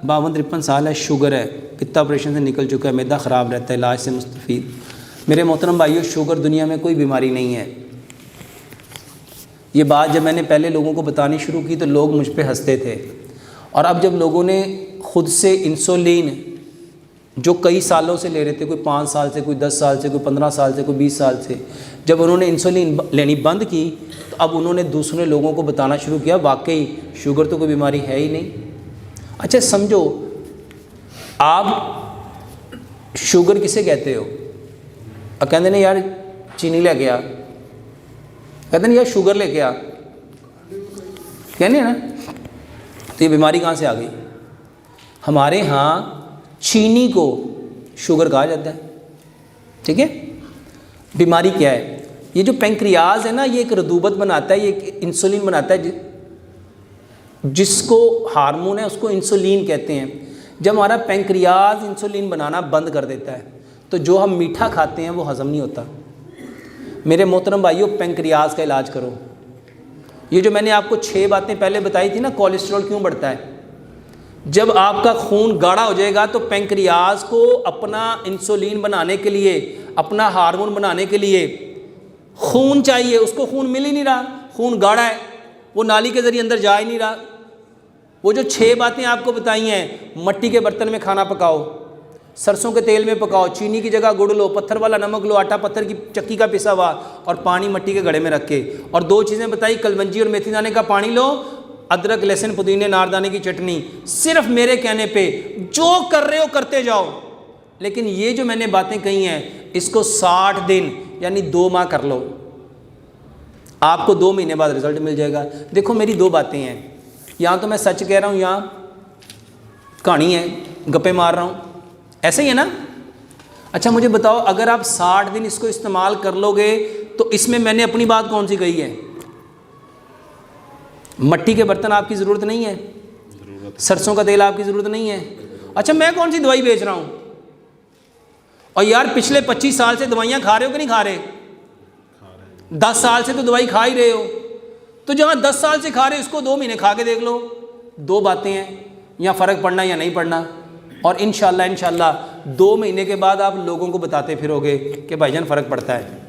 52-53 साल है, शुगर है, पित्ता ऑपरेशन से निकल चुका है, मैदा ख़राब रहता है, इलाज से मुस्तफ़ीद। मेरे मोहतरम भाइयों, शुगर दुनिया में कोई बीमारी नहीं है। ये बात जब मैंने पहले लोगों को बतानी शुरू की तो लोग मुझ पे हंसते थे, और अब जब लोगों ने ख़ुद से इंसुलिन जो कई सालों से ले रहे थे, कोई 5 साल से, कोई 10 साल से, कोई 15 साल से, कोई 20 साल से, जब उन्होंने इंसुलिन लेनी बंद की तो अब उन्होंने दूसरे लोगों को बताना शुरू किया वाकई शुगर तो कोई बीमारी है ही नहीं। अच्छा समझो, आप शुगर किसे कहते हो? अब कहते नहीं यार चीनी लेके आ, कहते नहीं यार शुगर लेके आ, कहने ना, तो ये बीमारी कहाँ से आ गई? हमारे यहाँ चीनी को शुगर कहा जाता है, ठीक है। बीमारी क्या है? ये जो पैंक्रियाज है ना, ये एक रतूबत बनाता है, ये एक इंसुलिन बनाता है, जिसको हार्मोन है उसको इंसुलिन कहते हैं। जब हमारा पैंक्रियाज इंसुलिन बनाना बंद कर देता है तो जो हम मीठा खाते हैं वो हज़म नहीं होता। मेरे मोहतरम भाइयों, पैंक्रियाज का इलाज करो। ये जो मैंने आपको 6 बातें पहले बताई थी ना, कोलेस्ट्रॉल क्यों बढ़ता है? जब आपका खून गाढ़ा हो जाएगा तो पैंक्रियाज को अपना इंसुलिन बनाने के लिए, अपना हार्मोन बनाने के लिए खून चाहिए, उसको खून मिल ही नहीं रहा, खून गाढ़ा है, वो नाली के ज़रिए अंदर जा ही नहीं रहा। वो जो 6 बातें आपको बताई हैं, मट्टी के बर्तन में खाना पकाओ, सरसों के तेल में पकाओ, चीनी की जगह गुड़ लो, पत्थर वाला नमक लो, आटा पत्थर की चक्की का पिसा हुआ, और पानी मट्टी के घड़े में रख के, और 2 चीज़ें बताई, कलवंजी और मेथी दाने का पानी लो, अदरक लहसुन पुदीने नारदाने की चटनी। सिर्फ मेरे कहने पे जो कर रहे हो करते जाओ, लेकिन ये जो मैंने बातें कही हैं इसको 60 दिन यानी 2 माह कर लो, आपको 2 महीने बाद रिजल्ट मिल जाएगा। देखो मेरी 2 बातें हैं, यहाँ तो मैं सच कह रहा हूँ, यहाँ कहानी है, गप्पे मार रहा हूँ, ऐसे ही है ना। अच्छा मुझे बताओ, अगर आप 60 दिन इसको इस्तेमाल कर लोगे तो इसमें मैंने अपनी बात कौन सी कही है? मट्टी के बर्तन आपकी ज़रूरत नहीं है, सरसों का तेल आपकी ज़रूरत नहीं है। अच्छा मैं कौन सी दवाई बेच रहा हूँ? और यार पिछले 25 साल से दवाइयाँ खा रहे हो कि नहीं खा रहे? 10 साल से तो दवाई खा ही रहे हो, तो जहाँ 10 साल से खा रहे हो उसको 2 महीने खा के देख लो। 2 बातें हैं, या फ़र्क पड़ना या नहीं पड़ना, और इंशाल्लाह 2 महीने के बाद आप लोगों को बताते फिरोगे कि भाईजान फ़र्क पड़ता है।